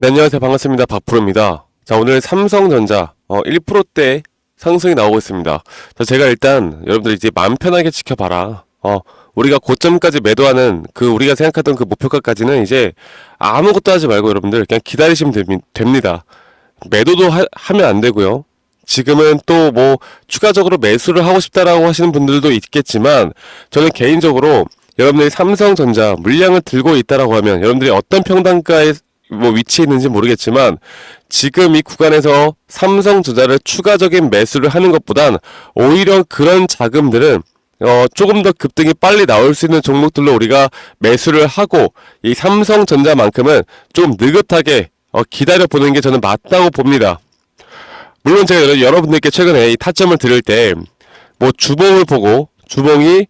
네, 안녕하세요. 반갑습니다. 박프로입니다. 자, 오늘 삼성전자 1%대 상승이 나오고 있습니다. 자, 제가 일단 여러분들 이제 마음 편하게 지켜봐라. 우리가 고점까지 매도하는 우리가 생각하던 그 목표가까지는 이제 아무것도 하지 말고 여러분들 그냥 기다리시면 됩니다. 매도도 하면 안 되고요. 지금은 또 뭐 추가적으로 매수를 하고 싶다라고 하시는 분들도 있겠지만 저는 개인적으로 여러분들이 삼성전자 물량을 들고 있다라고 하면 여러분들이 어떤 평단가에 뭐 위치해 있는지 모르겠지만 지금 이 구간에서 삼성전자를 추가적인 매수를 하는 것보단 오히려 그런 자금들은 조금 더 급등이 빨리 나올 수 있는 종목들로 우리가 매수를 하고 이 삼성전자만큼은 좀 느긋하게 기다려 보는 게 저는 맞다고 봅니다. 물론 제가 여러분들께 최근에 이 타점을 드릴 때 뭐 주봉을 보고 주봉이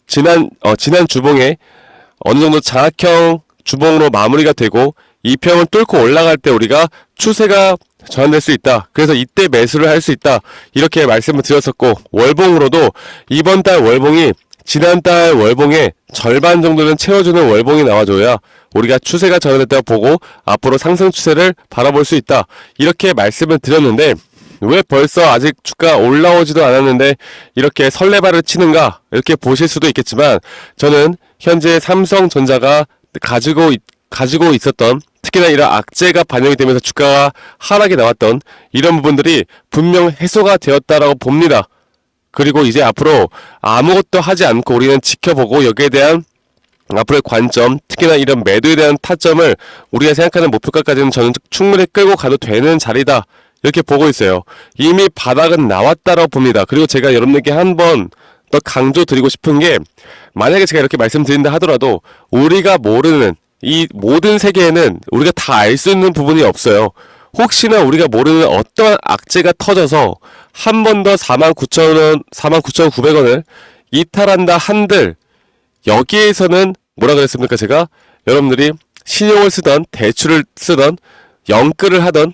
지난 주봉에 어느 정도 장악형 주봉으로 마무리가 되고 이 평을 뚫고 올라갈 때 우리가 추세가 전환될 수 있다. 그래서 이때 매수를 할 수 있다. 이렇게 말씀을 드렸었고 월봉으로도 이번 달 월봉이 지난달 월봉의 절반 정도는 채워주는 월봉이 나와줘야 우리가 추세가 전환됐다고 보고 앞으로 상승 추세를 바라볼 수 있다. 이렇게 말씀을 드렸는데 왜 벌써 아직 주가 올라오지도 않았는데 이렇게 설레발을 치는가 이렇게 보실 수도 있겠지만 저는 현재 삼성전자가 가지고 있었던 특히나 이런 악재가 반영이 되면서 주가가 하락이 나왔던 이런 부분들이 분명 해소가 되었다라고 봅니다. 그리고 이제 앞으로 아무것도 하지 않고 우리는 지켜보고 여기에 대한 앞으로의 관점, 특히나 이런 매도에 대한 타점을 우리가 생각하는 목표가까지는 저는 충분히 끌고 가도 되는 자리다. 이렇게 보고 있어요. 이미 바닥은 나왔다라고 봅니다. 그리고 제가 여러분들께 한 번 더 강조 드리고 싶은 게 만약에 제가 이렇게 말씀드린다 하더라도 우리가 모르는 이 모든 세계에는 우리가 다 알 수 있는 부분이 없어요. 혹시나 우리가 모르는 어떠한 악재가 터져서 한 번 더 49,000원, 49,900원을 이탈한다 한들 여기에서는 뭐라 그랬습니까? 제가 여러분들이 신용을 쓰던 대출을 쓰던 영끌을 하던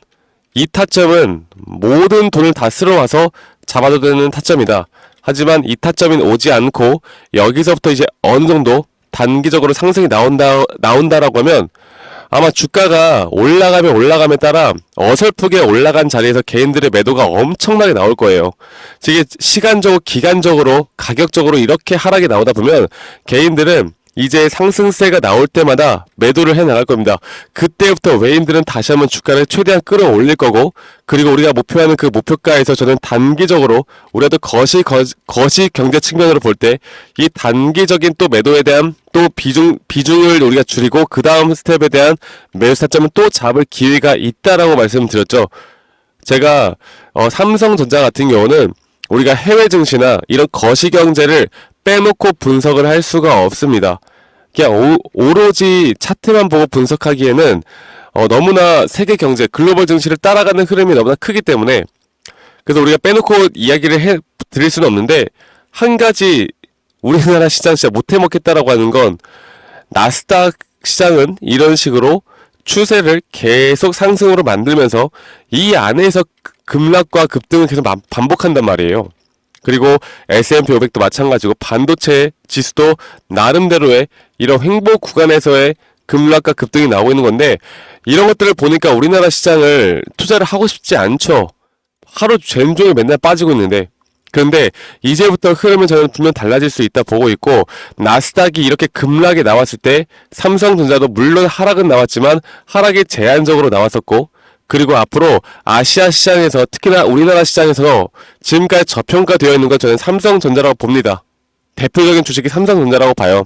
이 타점은 모든 돈을 다 쓸어와서 잡아도 되는 타점이다. 하지만 이 타점이 오지 않고 여기서부터 이제 어느 정도 단기적으로 상승이 나온다라고 하면 아마 주가가 올라감에 따라 어설프게 올라간 자리에서 개인들의 매도가 엄청나게 나올 거예요. 이게 시간적으로, 기간적으로, 가격적으로 이렇게 하락이 나오다 보면 개인들은 이제 상승세가 나올 때마다 매도를 해 나갈 겁니다. 그때부터 외인들은 다시 한번 주가를 최대한 끌어올릴 거고 그리고 우리가 목표하는 그 목표가에서 저는 단기적으로 우리가 또 거시 경제 측면으로 볼 때 이 단기적인 또 매도에 대한 또 비중을 우리가 줄이고 그 다음 스텝에 대한 매수 타점은 또 잡을 기회가 있다라고 말씀드렸죠. 제가 삼성전자 같은 경우는 우리가 해외 증시나 이런 거시 경제를 빼놓고 분석을 할 수가 없습니다. 그냥 오로지 차트만 보고 분석하기에는 너무나 세계 경제, 글로벌 증시를 따라가는 흐름이 너무나 크기 때문에 그래서 우리가 빼놓고 이야기를 드릴 수는 없는데 한 가지 우리나라 시장 진짜 못해먹겠다라고 하는 건 나스닥 시장은 이런 식으로 추세를 계속 상승으로 만들면서 이 안에서 급락과 급등을 계속 반복한단 말이에요. 그리고 S&P 500도 마찬가지고 반도체 지수도 나름대로의 이런 횡보 구간에서의 급락과 급등이 나오고 있는 건데 이런 것들을 보니까 우리나라 시장을 투자를 하고 싶지 않죠. 하루 종일 맨날 빠지고 있는데 그런데 이제부터 흐름은 저는 분명 달라질 수 있다 보고 있고 나스닥이 이렇게 급락이 나왔을 때 삼성전자도 물론 하락은 나왔지만 하락이 제한적으로 나왔었고 그리고 앞으로 아시아 시장에서 특히나 우리나라 시장에서 지금까지 저평가되어 있는 건 저는 삼성전자라고 봅니다. 대표적인 주식이 삼성전자라고 봐요.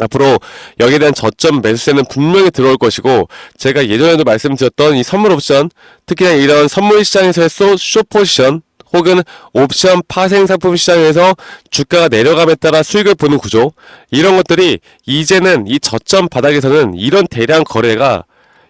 앞으로 여기에 대한 저점 매수세는 분명히 들어올 것이고 제가 예전에도 말씀드렸던 이 선물 옵션 특히나 이런 선물 시장에서의 숏포지션 혹은 옵션 파생 상품 시장에서 주가가 내려감에 따라 수익을 보는 구조 이런 것들이 이제는 이 저점 바닥에서는 이런 대량 거래가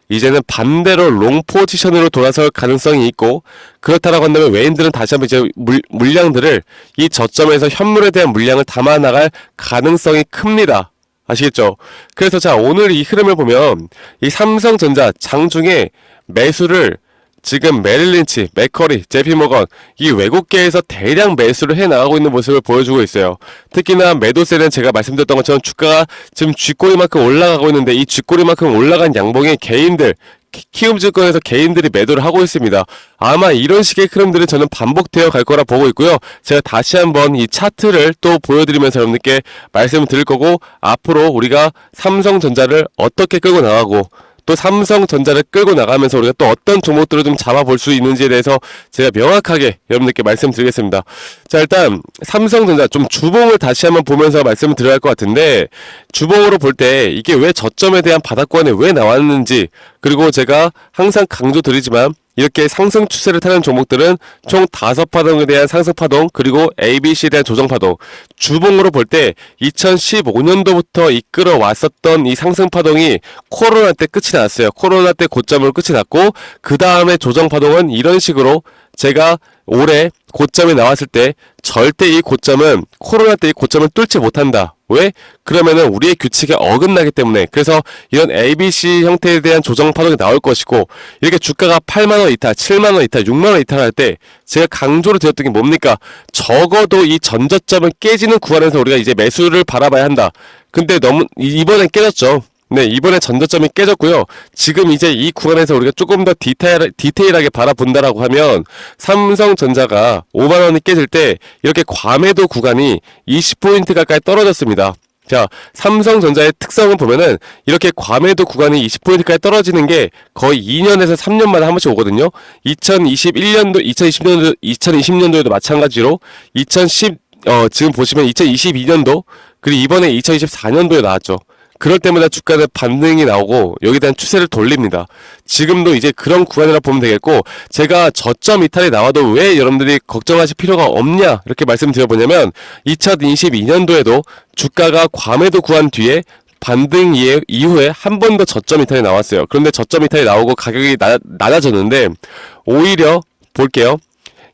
이제는 반대로 롱 포지션으로 돌아설 가능성이 있고 그렇다라고 한다면 외인들은 다시 한번 이제 물량들을 이 저점에서 현물에 대한 물량을 담아 나갈 가능성이 큽니다. 아시겠죠? 그래서 자 오늘 이 흐름을 보면 이 삼성전자 장중에 매수를 지금 메릴 린치, 맥커리, 제피 모건 이 외국계에서 대량 매수를 해 나가고 있는 모습을 보여주고 있어요. 특히나 매도세는 제가 말씀드렸던 것처럼 주가가 지금 쥐꼬리만큼 올라가고 있는데 이 쥐꼬리만큼 올라간 양봉에 개인들 키움증권에서 개인들이 매도를 하고 있습니다. 아마 이런 식의 흐름들은 저는 반복되어 갈 거라 보고 있고요. 제가 다시 한번 이 차트를 또 보여드리면서 여러분들께 말씀을 드릴 거고, 앞으로 우리가 삼성전자를 어떻게 끌고 나가고 또 삼성전자를 끌고 나가면서 우리가 또 어떤 종목들을 좀 잡아볼 수 있는지에 대해서 제가 명확하게 여러분들께 말씀드리겠습니다. 자, 일단 삼성전자 좀 주봉을 다시 한번 보면서 말씀을 드려야 할 것 같은데, 주봉으로 볼 때 이게 왜 저점에 대한 바닥권에 왜 나왔는지, 그리고 제가 항상 강조드리지만 이렇게 상승 추세를 타는 종목들은 총 5파동에 대한 상승 파동, 그리고 ABC에 대한 조정 파동. 주봉으로 볼 때 2015년도부터 이끌어 왔었던 이 상승 파동이 코로나 때 끝이 났어요. 코로나 때 고점으로 끝이 났고, 그 다음에 조정 파동은 이런 식으로 제가 올해 고점이 나왔을 때 절대 이 고점은 코로나 때 이 고점을 뚫지 못한다. 왜? 그러면은 우리의 규칙에 어긋나기 때문에. 그래서 이런 ABC 형태에 대한 조정 파동이 나올 것이고, 이렇게 주가가 8만원 이탈, 7만원 이탈, 6만원 이탈할 때 제가 강조를 드렸던 게 뭡니까? 적어도 이 전저점을 깨지는 구간에서 우리가 이제 매수를 바라봐야 한다. 근데 너무 이번엔 깨졌죠. 네, 이번에 전저점이 깨졌고요. 지금 이제 이 구간에서 우리가 조금 더 디테일하게 바라본다라고 하면, 삼성전자가 5만원이 깨질 때 이렇게 과매도 구간이 20포인트 가까이 떨어졌습니다. 자, 삼성전자의 특성을 보면은 이렇게 과매도 구간이 20포인트까지 떨어지는 게 거의 2년에서 3년마다 한 번씩 오거든요. 2020년도에도 마찬가지로 지금 보시면 2022년도, 그리고 이번에 2024년도에 나왔죠. 그럴 때마다 주가는 반등이 나오고 여기에 대한 추세를 돌립니다. 지금도 이제 그런 구간이라 보면 되겠고, 제가 저점 이탈이 나와도 왜 여러분들이 걱정하실 필요가 없냐 이렇게 말씀드려보냐면, 2022년도에도 주가가 과매도 구간 뒤에 반등 이후에 한 번 더 저점 이탈이 나왔어요. 그런데 저점 이탈이 나오고 가격이 낮아졌는데, 오히려 볼게요.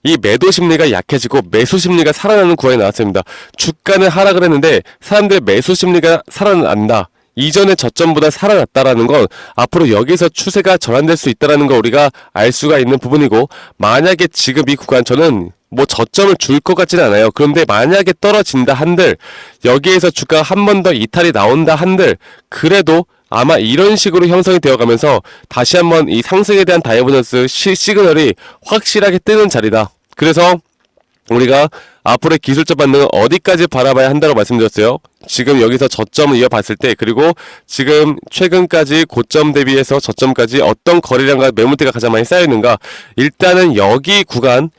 이 매도 심리가 약해지고 매수 심리가 살아나는 구간이 나왔습니다. 주가는 하락을 했는데 사람들의 매수 심리가 살아난다. 이전의 저점보다 살아났다라는 건 앞으로 여기서 추세가 전환될 수 있다라는 걸 우리가 알 수가 있는 부분이고, 만약에 지금 이 구간, 저는 뭐 저점을 줄 것 같지는 않아요. 그런데 만약에 떨어진다 한들, 여기에서 주가가 한 번 더 이탈이 나온다 한들, 그래도 아마 이런 식으로 형성이 되어가면서 다시 한번 이 상승에 대한 다이버전스 시그널이 확실하게 뜨는 자리다. 그래서 우리가 앞으로의 기술적 반등은 어디까지 바라봐야 한다고 말씀드렸어요. 지금 여기서 저점을 이어봤을 때, 그리고 지금 최근까지 고점 대비해서 저점까지 어떤 거래량과 매물대가 가장 많이 쌓여있는가. 일단은 여기 구간만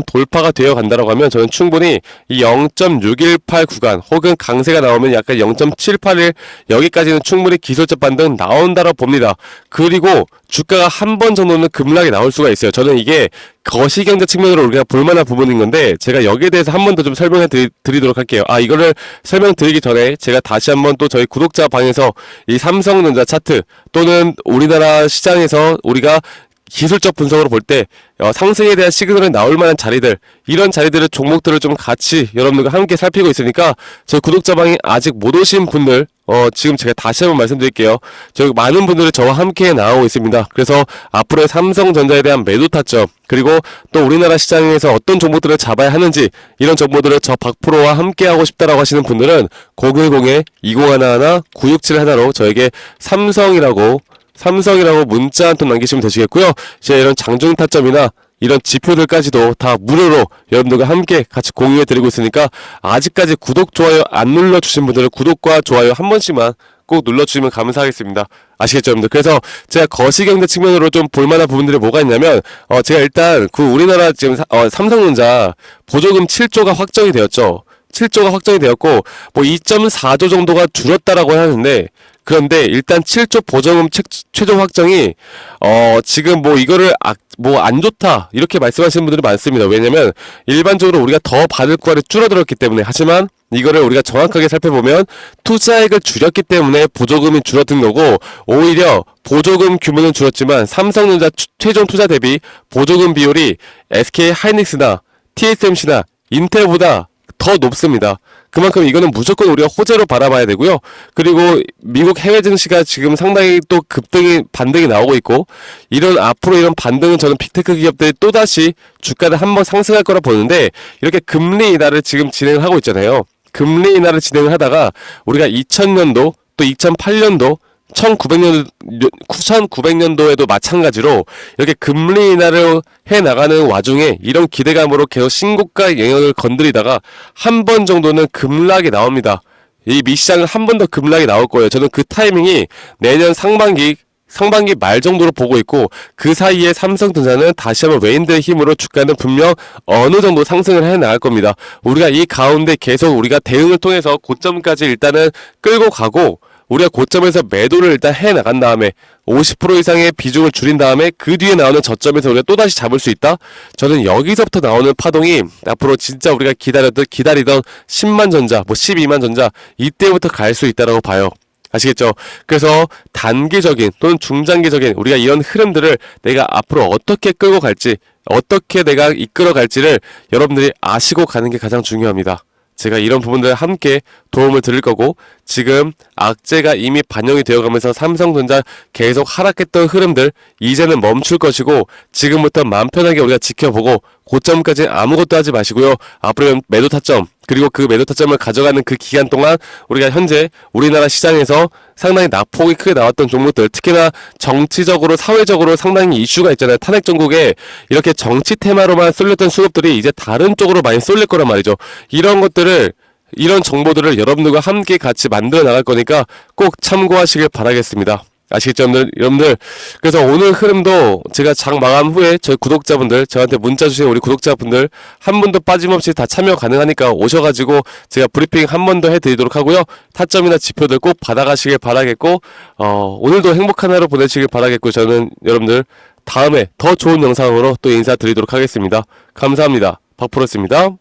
돌파가 되어 간다라고 하면 저는 충분히 이 0.618 구간 혹은 강세가 나오면 약간 0.781 여기까지는 충분히 기술적 반등 나온다라고 봅니다. 그리고 주가가 한 번 정도는 급락이 나올 수가 있어요. 저는 이게 거시경제 측면으로 우리가 볼만한 부분인 건데, 제가 여기에 대해서 한 번 더 좀 설명해 드리도록 할게요. 이거를 설명드리기 전에 제가 다시 한번 또 저희 구독자 방에서 이 삼성전자 차트 또는 우리나라 시장에서 우리가 기술적 분석으로 볼 때 상승에 대한 시그널이 나올 만한 자리들, 이런 자리들의 종목들을 좀 같이 여러분들과 함께 살피고 있으니까, 저희 구독자방에 아직 못 오신 분들 지금 제가 다시 한번 말씀드릴게요. 저희 많은 분들이 저와 함께 나오고 있습니다. 그래서 앞으로의 삼성전자에 대한 매도 타점, 그리고 또 우리나라 시장에서 어떤 종목들을 잡아야 하는지, 이런 정보들을 저 박프로와 함께 하고 싶다라고 하시는 분들은 010-2011-9671로 저에게 삼성이라고 문자 한 통 남기시면 되시겠고요. 제가 이런 장중 타점이나 이런 지표들까지도 다 무료로 여러분들과 함께 같이 공유해 드리고 있으니까, 아직까지 구독, 좋아요 안 눌러주신 분들은 구독과 좋아요 한 번씩만 꼭 눌러주시면 감사하겠습니다. 아시겠죠, 여러분들? 그래서 제가 거시경제 측면으로 좀 볼만한 부분들이 뭐가 있냐면, 제가 일단 우리나라 지금 삼성전자 보조금 7조가 확정이 되었죠. 7조가 확정이 되었고, 뭐 2.4조 정도가 줄었다라고 하는데, 그런데 일단 7조 보조금 최종 확정이 지금 뭐 이거를 뭐 안 좋다 이렇게 말씀하시는 분들이 많습니다. 왜냐면 일반적으로 우리가 더 받을 구간이 줄어들었기 때문에. 하지만 이거를 우리가 정확하게 살펴보면 투자액을 줄였기 때문에 보조금이 줄어든 거고, 오히려 보조금 규모는 줄었지만 삼성전자 최종 투자 대비 보조금 비율이 SK 하이닉스나 TSMC나 인텔보다 더 높습니다. 그만큼 이거는 무조건 우리가 호재로 바라봐야 되고요. 그리고 미국 해외 증시가 지금 상당히 또 반등이 나오고 있고, 앞으로 이런 반등은 저는 빅테크 기업들이 또다시 주가를 한번 상승할 거라 보는데, 이렇게 금리 인하를 지금 진행을 하고 있잖아요. 금리 인하를 진행을 하다가 우리가 2000년도 또 2008년도 1900년도에도 마찬가지로 이렇게 금리 인하를 해 나가는 와중에 이런 기대감으로 계속 신고가 영역을 건드리다가 한 번 정도는 급락이 나옵니다. 이 미시장은 한 번 더 급락이 나올 거예요. 저는 그 타이밍이 내년 상반기 말 정도로 보고 있고, 그 사이에 삼성전자는 다시 한번 외인들의 힘으로 주가는 분명 어느 정도 상승을 해 나갈 겁니다. 우리가 이 가운데 계속 우리가 대응을 통해서 고점까지 일단은 끌고 가고, 우리가 고점에서 매도를 일단 해 나간 다음에 50% 이상의 비중을 줄인 다음에 그 뒤에 나오는 저점에서 우리가 또다시 잡을 수 있다? 저는 여기서부터 나오는 파동이 앞으로 진짜 우리가 기다리던 10만 전자, 12만 전자, 이때부터 갈 수 있다라고 봐요. 아시겠죠? 그래서 단기적인 또는 중장기적인 우리가 이런 흐름들을 내가 앞으로 어떻게 끌고 갈지, 어떻게 내가 이끌어 갈지를 여러분들이 아시고 가는 게 가장 중요합니다. 제가 이런 부분들을 함께 도움을 드릴 거고, 지금 악재가 이미 반영이 되어가면서 삼성전자 계속 하락했던 흐름들 이제는 멈출 것이고, 지금부터 마음 편하게 우리가 지켜보고 고점까지 아무것도 하지 마시고요. 앞으로 매도 타점, 그리고 그 매도 타점을 가져가는 그 기간 동안 우리가 현재 우리나라 시장에서 상당히 낙폭이 크게 나왔던 종목들, 특히나 정치적으로 사회적으로 상당히 이슈가 있잖아요. 탄핵 정국에 이렇게 정치 테마로만 쏠렸던 수급들이 이제 다른 쪽으로 많이 쏠릴 거란 말이죠. 이런 정보들을 여러분들과 함께 같이 만들어 나갈 거니까 꼭 참고하시길 바라겠습니다. 아시겠죠, 여러분들? 그래서 오늘 흐름도 제가 장 마감 후에 저희 구독자분들, 저한테 문자 주신 우리 구독자분들 한 분도 빠짐없이 다 참여 가능하니까 오셔가지고 제가 브리핑 한 번 더 해드리도록 하고요. 타점이나 지표들 꼭 받아가시길 바라겠고, 오늘도 행복한 하루 보내시길 바라겠고, 저는 여러분들 다음에 더 좋은 영상으로 또 인사드리도록 하겠습니다. 감사합니다. 박프로였습니다.